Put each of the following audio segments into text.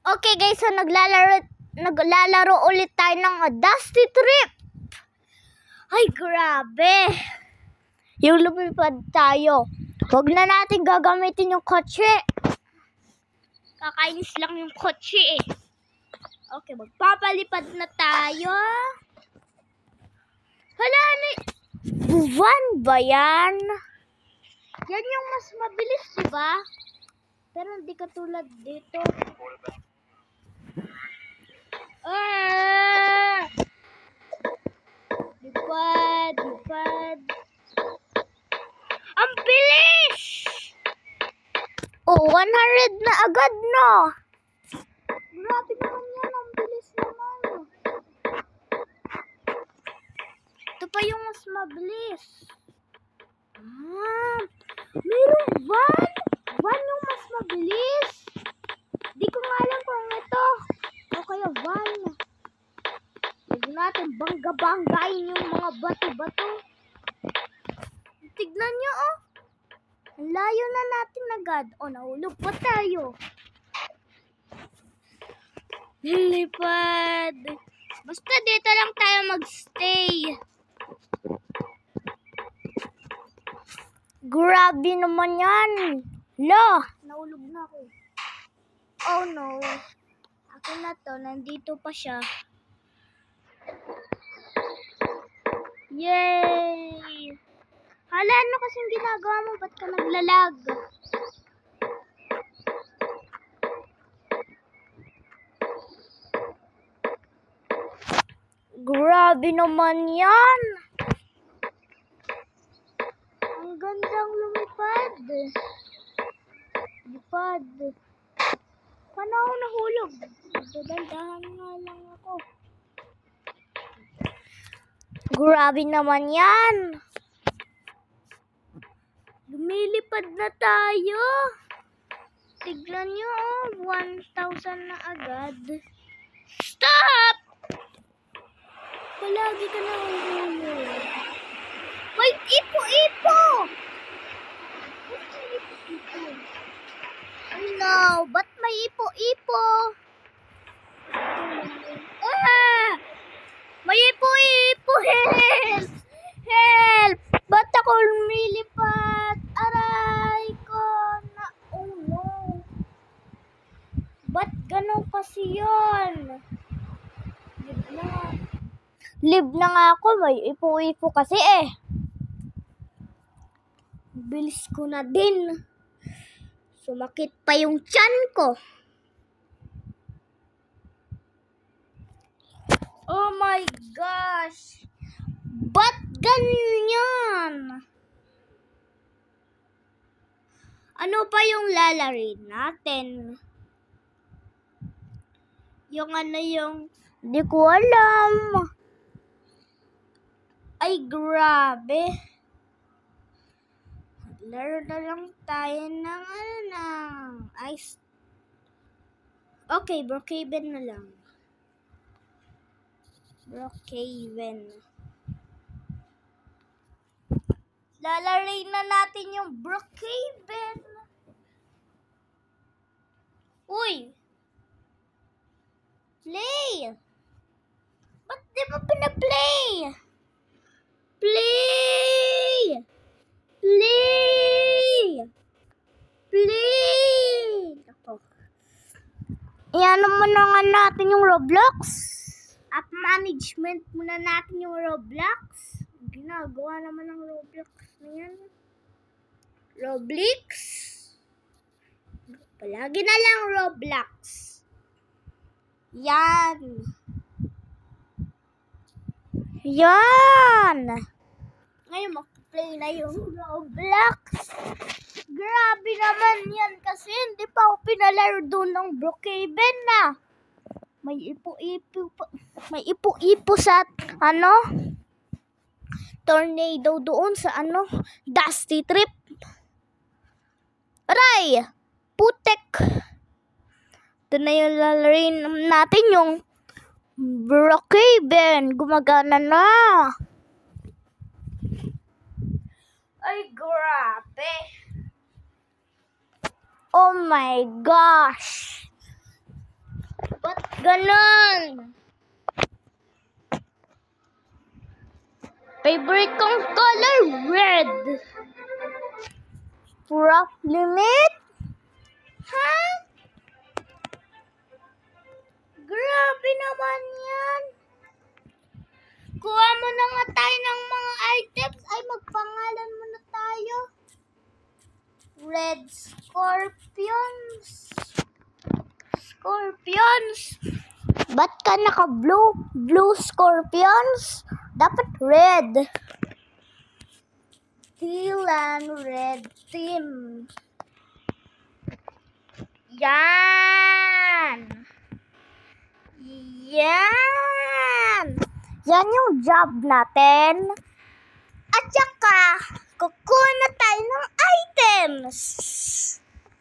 Okay guys, so naglalaro ulit tayo ng Dusty Trip. Ay grabe. Yung lumipad tayo. Huwag na natin gagamitin yung kotse. Kakainis lang yung kotse eh. Okay, magpapalipad na tayo. Hala, buwan ba yan? Yan yung mas mabilis, diba? Pero hindi katulad dito. Lipad. Ang bilis! Oh, 100 na agad, no? Grabe naman yan, ang bilis naman. Ito pa yung mas mabilis. Meron van? Van yung mas mabilis? Di ko nga alam kung ito. O kaya van. Huwag natin bangga-banggain yung mga bato-bato. Tignan nyo, oh. Ang layo na natin agad. O, nahulog pa tayo. Lipad. Basta dito lang tayo magstay. Grabe naman yan. Nahulog na ako. Oh no. Ako na to. Nandito pa siya. Yay! Hala, ano kasing ginagawa mo? Ba't ka naglalag? Grabe naman yan. Ang gandang lumipad. Lipad. Paano ako nahulog? Dadandahan nga lang ako. Grabe naman yan. Lumilipad na tayo. Tignan nyo, oh, 1,000 na agad. Stop! Palagi ka na hulog. May ipo-ipo! No, ba't may ipo-ipo? May ipo-ipo! Help! Help! Ba't ako lumilipad? Aray ko na, oh no. Ba't ganun kasi yun? Live na nga ako, may ipo-ipo kasi eh. Bilis ko na din. Sumakit pa yung tiyan ko. Oh my gosh! Ba't ganyan? Ano pa yung lalarin natin? Yung ano yung... Di ko alam. Ay, grabe. Laro na lang tayo ng ice. Okay, Brookhaven na lang. Brookhaven. Lalarin na natin yung Brookhaven. Uy! Play! Ba't di mo pina-play? Play! Iyan muna nga natin yung Roblox. App management muna natin yung Roblox. Ginagawa naman ng Roblox na yan. Roblox. Palagi na lang Roblox. Yan. Ngayon mag-play na yung Roblox. Grabe naman yan kasi hindi pa ako pinalaro doon ng Brookhaven na. May ipo-ipo sa tornado doon sa Dusty Trip. Aray! Putek! Ito na yung lalarin natin yung Brookhaven. Gumagana na. Ay, grabe. Oh my gosh. ganon? Favorite kong color, red. Rough limit? Ha? Grabe naman yan. Kuha mo na nga tayo ng mga items. Ay, magpangalan muna tayo. Red Scorpions. Scorpions. Ba't ka naka-blue? Blue Scorpions? Dapat red. Teal and red team. Yan. Yan. Yan yung job natin. At saka, kukuha na tayo ng items.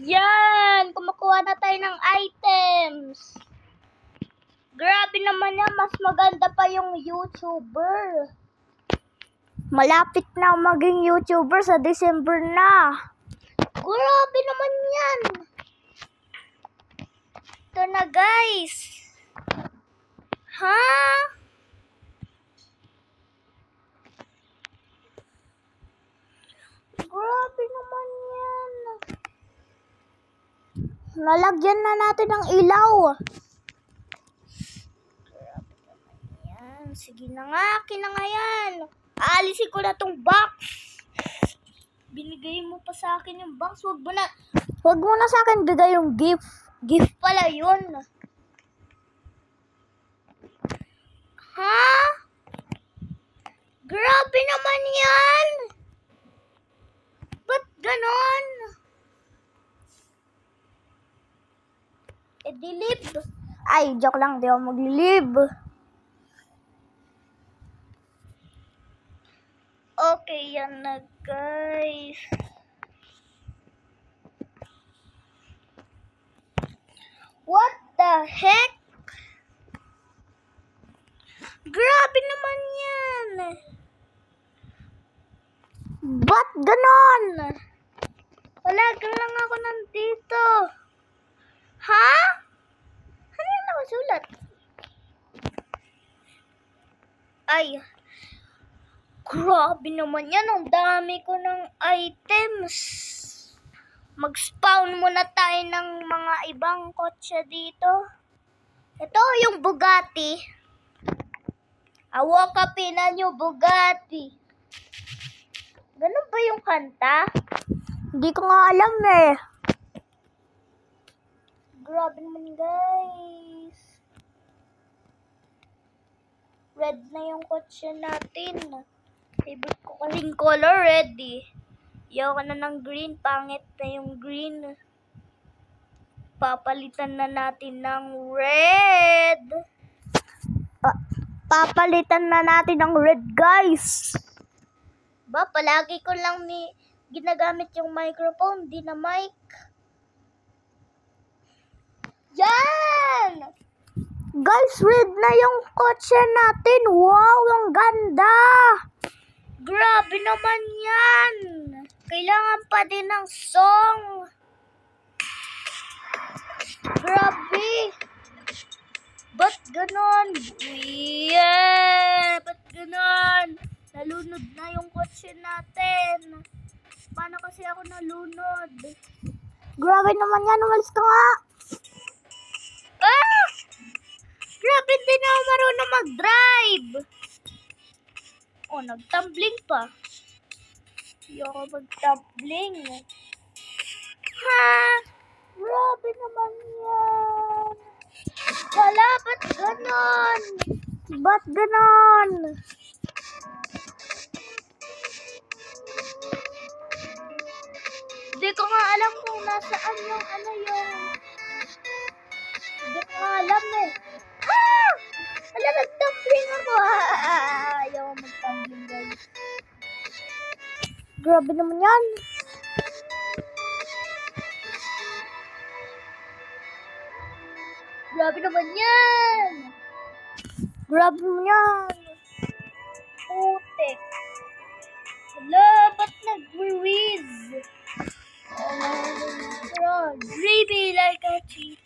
Yan. Kumukuha na tayo ng items. Grabe naman yan. Mas maganda pa yung YouTuber. Malapit na maging YouTuber sa December na. Grabe naman yan. Ito na guys. Ha? Grabe naman yan. Lalagyan na natin ng ilaw. Grabe naman yan. Sige na nga, akin na nga yan. Aalisin ko na tong box. Binigay mo pa sa akin yung box. Wag mo na sa akin bigay yung gift. Gift pala yun. Ha? Grabe naman yan. Ba't ganon? Dilib. Ay, joke lang. Di ako maglilib. Okay, yan na guys. What the heck? Grabe naman yan. Ba't ganon? Wala lang ako nandito. Ha? Ano yung nakasulat? Ay. Grabe naman yan. Ang dami ko ng items. Mag-spawn muna tayo ng mga ibang kotse dito. Ito yung Bugatti. Awakapina nyo Bugatti. Ganun ba yung kanta? Hindi ko nga alam eh. Grabe naman guys. Red na yung kotse natin. Favorite ko kasing color, red eh. Ayaw ka na ng green, pangit na yung green. Papalitan na natin ng red. Papalitan na natin ng red, guys. Ba, palagi ko lang ginagamit yung microphone, di na mic. Yan! Guys, red na yung kotse natin. Wow, ang ganda! Grabe naman yan. Kailangan pa din ng song. Grabe. Ba't ganon? Yeah! Ba't ganon? Nalunod na yung kotse natin. Paano kasi ako nalunod? Grabe naman yan. Umalis ka nga. Ah! Grabe, hindi na ako marunong mag-drive. Oh, nag-tumbling pa. Hindi ako mag-tumbling. Ha? Grabe naman yan. Wala, ba't ganon? Ba't ganon? Hindi ko nga alam kung nasaan yung ano yung... Hindi ko nga alam eh. Ah! Wala, nag-tumbling ako. Ayaw mag-tumbling guys. Grabe naman yan. Grabe naman yan. Grabe naman yan. Putik. Wala, ba't nag-freeze? Dreamy like a cheat.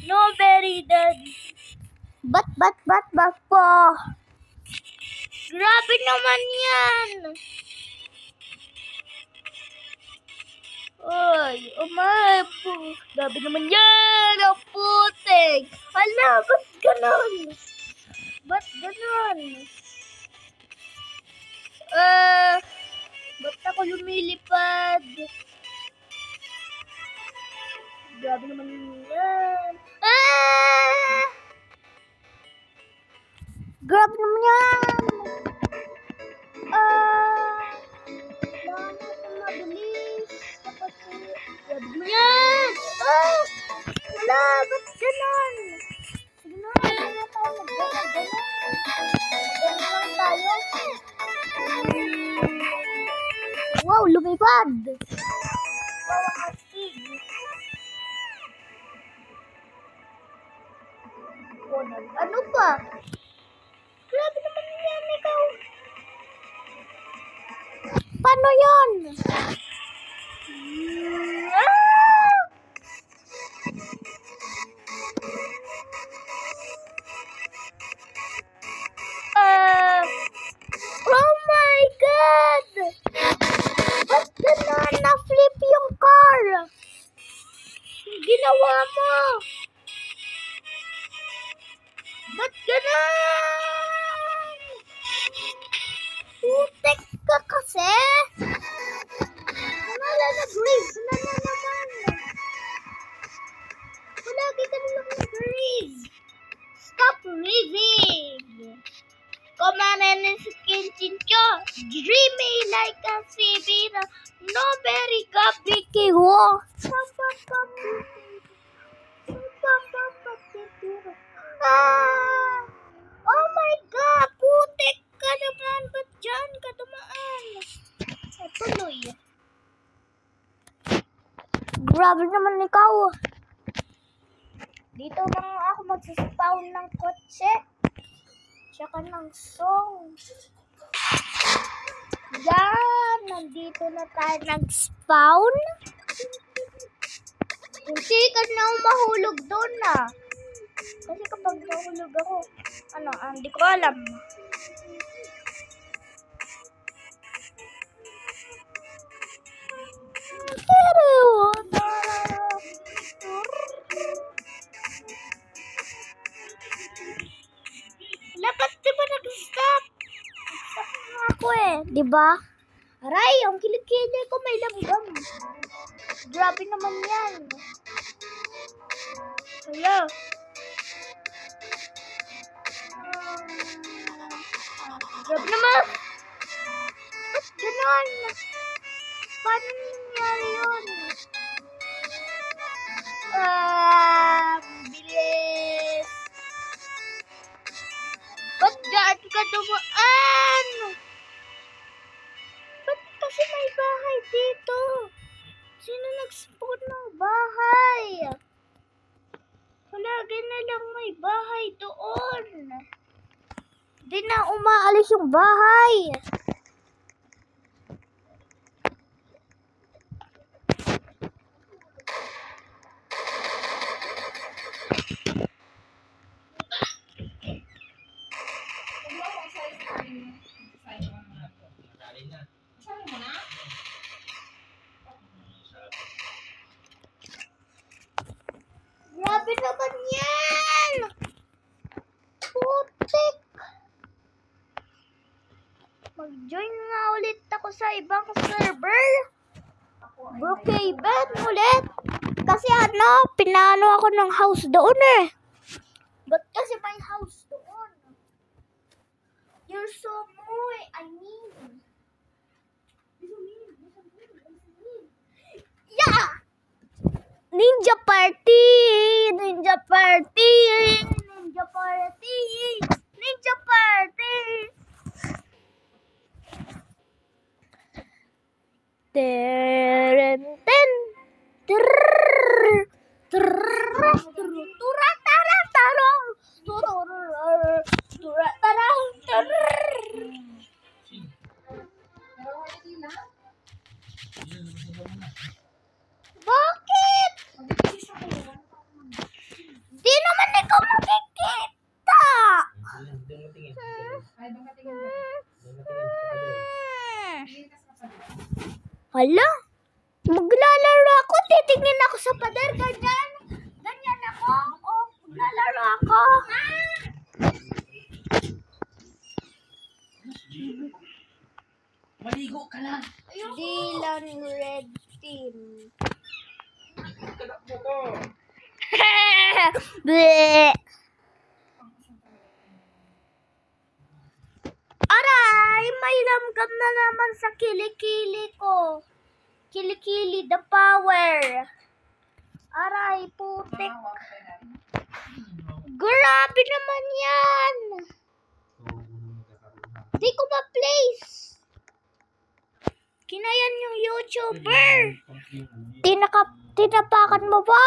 No berry daddy. Ba't po? Grabe naman yan. Ay, grabe naman yan. Ang putik. Hala, ba't ganon? Ba't ako lumilipad? Grabe naman yan. Grabe naman yan. Kailangan natin mabilis. Grabe naman yan. Wala, ba't ganon? Sige na, wala na tayo. Ganon lang tayo. Wow, lumipad. Wow, ang astig. Ano pa? Grabe naman yan, ikaw. Paano yun? Oh my God! Ba't ganun na-flip yung car? Ginawa mo? Ba't ganun? Putek ka kasi? Wala nag-raise na naman. Palagi ka nalang nag-raise. Stop raising. Kumanan ng skin chincho. Dreamy like a sibira. No berry kabiki wo. Oh my God! Putek ka naman! Ba't dyan ka dumaan? Tuloy. Grabe naman ikaw. Dito lang ako magsaspawn ng kotse. Tsaka ng song. Yan! Nandito na tayo nag-spawn. Hindi ka na mahulog doon na. Kasi kapag nahulog ako, hindi ko alam. Dapat diba nag-stop? Nag-stop nga ako diba? Aray, ang kilikili ko may langgam. Grabe naman yan. Hello? Grabe naman. Ba't ganon? Paano nangyari yun? Bilis. Ba't dyan ka dumaan? Ba't kasi may bahay dito? Sino nag-spawn ng bahay? Palagi na lang may bahay doon. Di na umaalis yung bahay. Grabe naman yan! Putik! Mag-join na ulit ako sa ibang server. Brookhaven ulit. Kasi pinano ako ng house doon Ba't kasi may house doon? You're so moy. Yeah! Ninja party! Ninja party! Ninja party! Ninja party! Teren ten! Trrrr! Trrrr! Turatara-tarong! Turatara-tarong! Trrrr! Bakit? Di naman ikaw makikita! Hala, maglalaro ako. Titingin ako sa pader. Ganyan. Ganyan ako. Oh, maglalaro ako. Maligo ka lang. Dylan Red Team. Kadap mo ko. Bleh. Aray, may ramgam na naman sa kilikili ko. Kilikili the power. Aray, putik. Grabe naman yan. Di ko ma-place. Kinayan yung YouTuber. Tinapakan mo ba?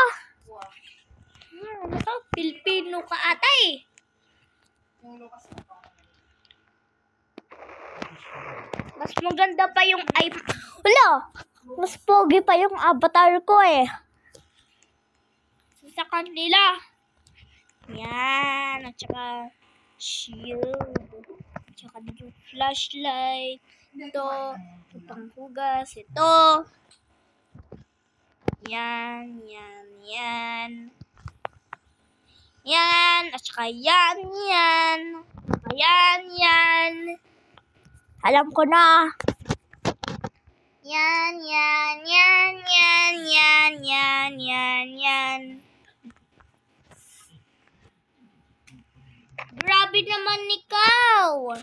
Ano to? Pilipino ka ata eh. Mas maganda pa yung Wala! Mas pogi pa yung avatar ko eh. Sa kanila. Yan. At saka shield. At saka yung flashlight. Ito. Ito panghugas. Ito. Yan. Yan. Yan. Yan. At saka yan. Yan. Ayan. Yan. Alam ko na. Yan, yan, yan, yan, yan, yan, yan, yan. Grabe naman ikaw.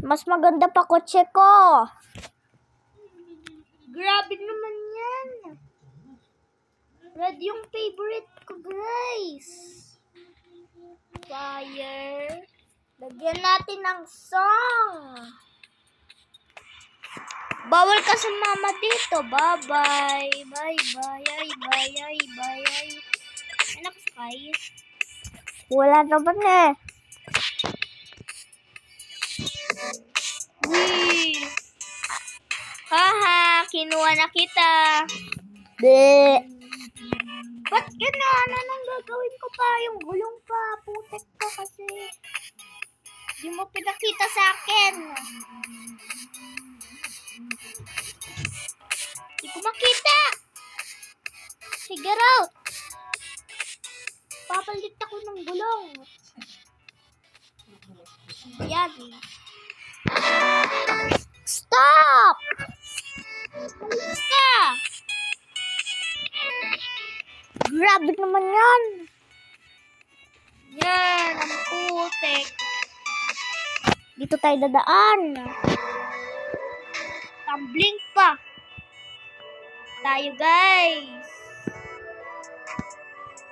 Mas maganda pa kotse ko. Grabe naman yan. Red yung favorite ko, guys. Fire. Lagyan natin ng song. Bawal ka sa mama dito. Bye-bye. Bye-bye. Bye-bye. Bye-bye. Anak, Sky. Wala naman eh. Wee. Haha, kinuha na kita. Bleh. Ba't gano'n? Anong gagawin ko pa? Yung gulong pa. Putek ko kasi. Di mo pinakita sa akin. Di ko makita. Figure out. Papalit ako ng gulong. Yan. Stop! Alis ka! Grabe naman yan. Yan, ang putek. Dito tayo dadaan. Tumbling pa. Tayo, guys.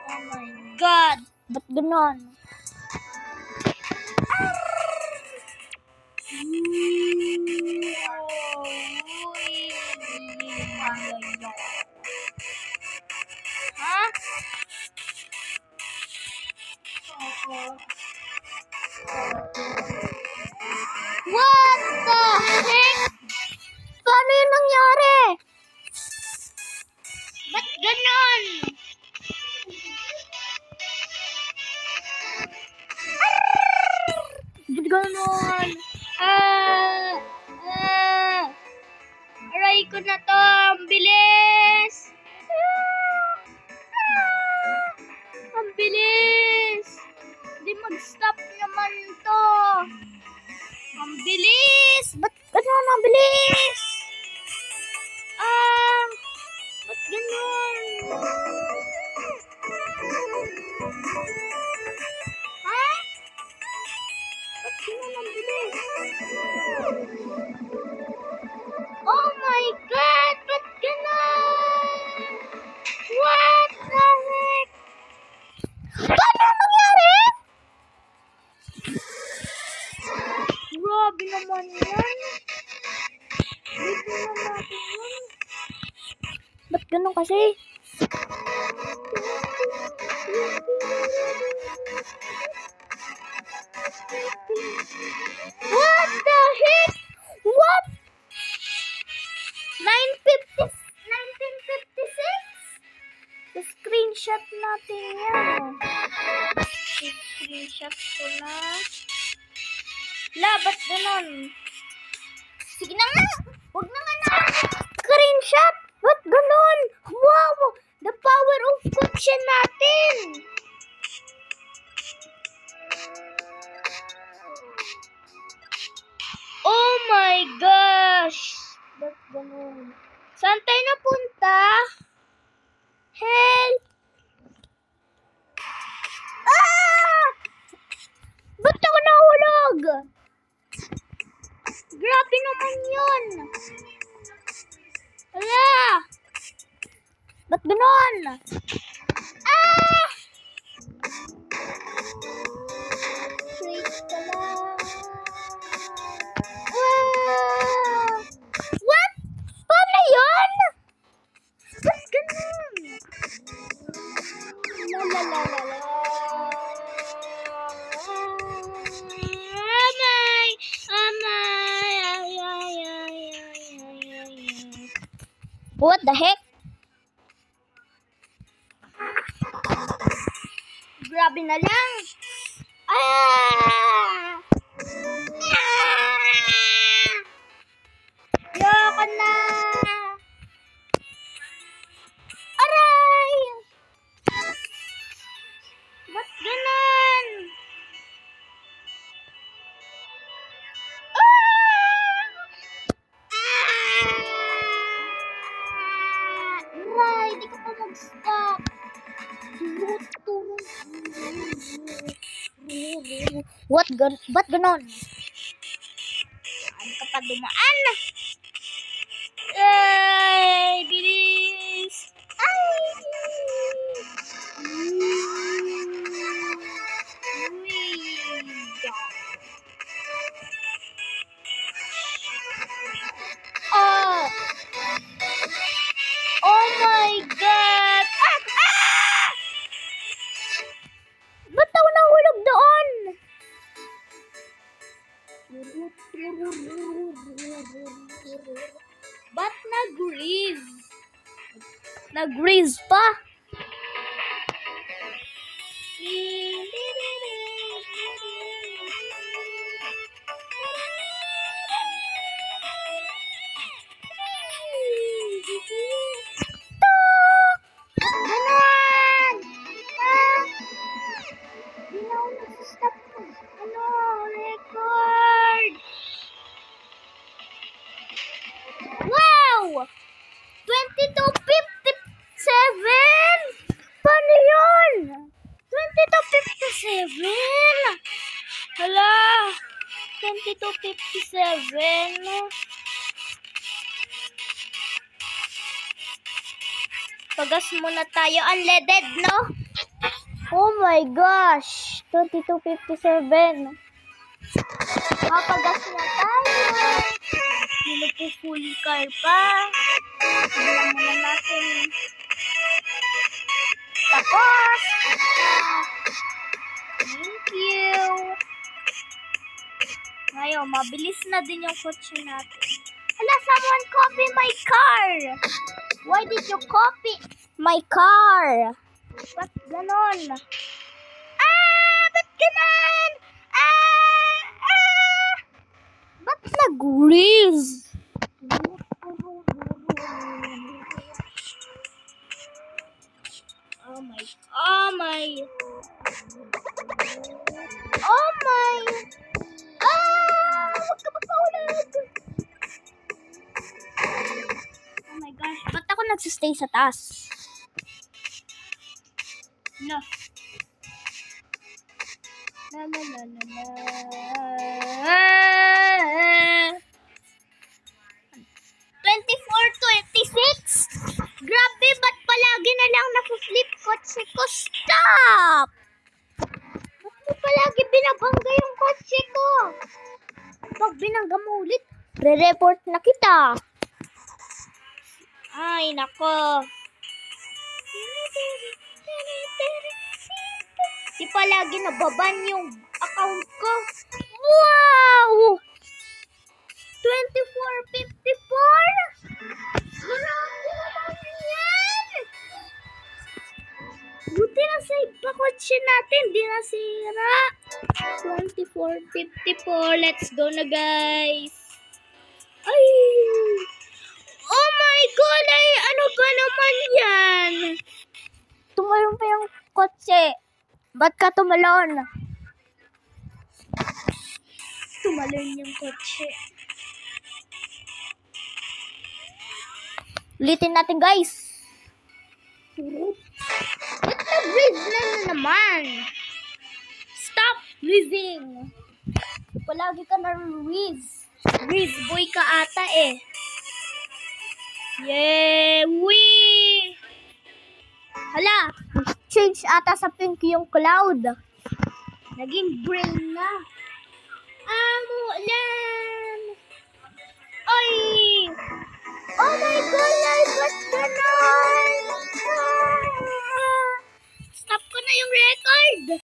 Oh my God. Ba't ganon? Ha? What the heck? Paano yung nangyari? Ba't ganon? Ba't ganon? Aray ko na to. Ang bilis. Ang bilis. Hindi mag-stop naman to. Ang bilis. Ba't ganon ang bilis? Ba't ganon? Ha? Ba't ganon ang bilis? Oh my God! Ba't ganon? What the heck? Paano nangyari? Grabe naman yan. Dito na natin yan. Ba't ganun kasi? What the heck? What? 1956? Screenshot natin yan. Screenshot ko na. La, ba't ganun? Sige na nga. Huwag na nga natin screenshot. Ba't ganun? Wow! The power of kotse natin. Oh my gosh! Ba't ganun? Saan tayo napunta? Help! Ah! Ba't ako nahulog? Grabe naman yun! Hala! Ba't ganun? Ah! Wait ka lang. Ah! What? Paano yun? Ba't ganun? La la la la la. Amay! Amay! Ay, ay, ay, ay, ay, ay. What the heck? Grabe na lang. Ah! Ah! Yoko na. Aray! Ba't ganun? Aray, di ka pa mag-stop. Ba't ganon? Ano ka pa dumaan? Ay, bilis! Ay! Oh! Oh my God! Ah! Ah! Ba't ako nahulog doon? Ba't nag-grease? Nag-grease pa? Ganon! Ah! Di na ako nagsistop ko. Ano? Record! Wow! 22:57! Paano yun? 22:57? Hala! 22:57? Pagas muna tayo unleaded, no? Oh my gosh! 22:57. Papagas na tayo. Hindi po full car pa. Tignan muna natin. Tapos! Thank you! Ngayon, mabilis na din yung kotse natin. Hala, someone copy my car! Why did you copy my car? Ba't ganon? Ah! Ba't ganon? Ah! Ah! Ba't nag-grease? Oh my. Oh my. Oh my. Ah! Huwag ka magpahulog. Oh my gosh. Ba't ako nagsistay sa taas? No. La la la la la. 24:26? Grabe, ba't palagi na lang naku-flip kotse ko? Stop! Ba't mo palagi binabangga yung kotse ko? Pag binangga mo ulit, re-report na kita. Ay, nako. Di palagi nababan yung account ko. Wow! 24:54? Grabe naman yan! Buti na save pa kotse natin, di nasira. 24:54, let's go na guys. Ay, Ba't ka tumalon? Tumalon yung kotse. Ulitin natin, guys. Ba't nag-breeze na naman? Stop breathing. Palagi ka na-breeze. Breeze boy ka ata eh. Yeah, wee! Hala, change ata sa pink yung cloud. Naging brain na. Umulan! Ay! Oh my God! Ba't ganon? Stop ko na yung record!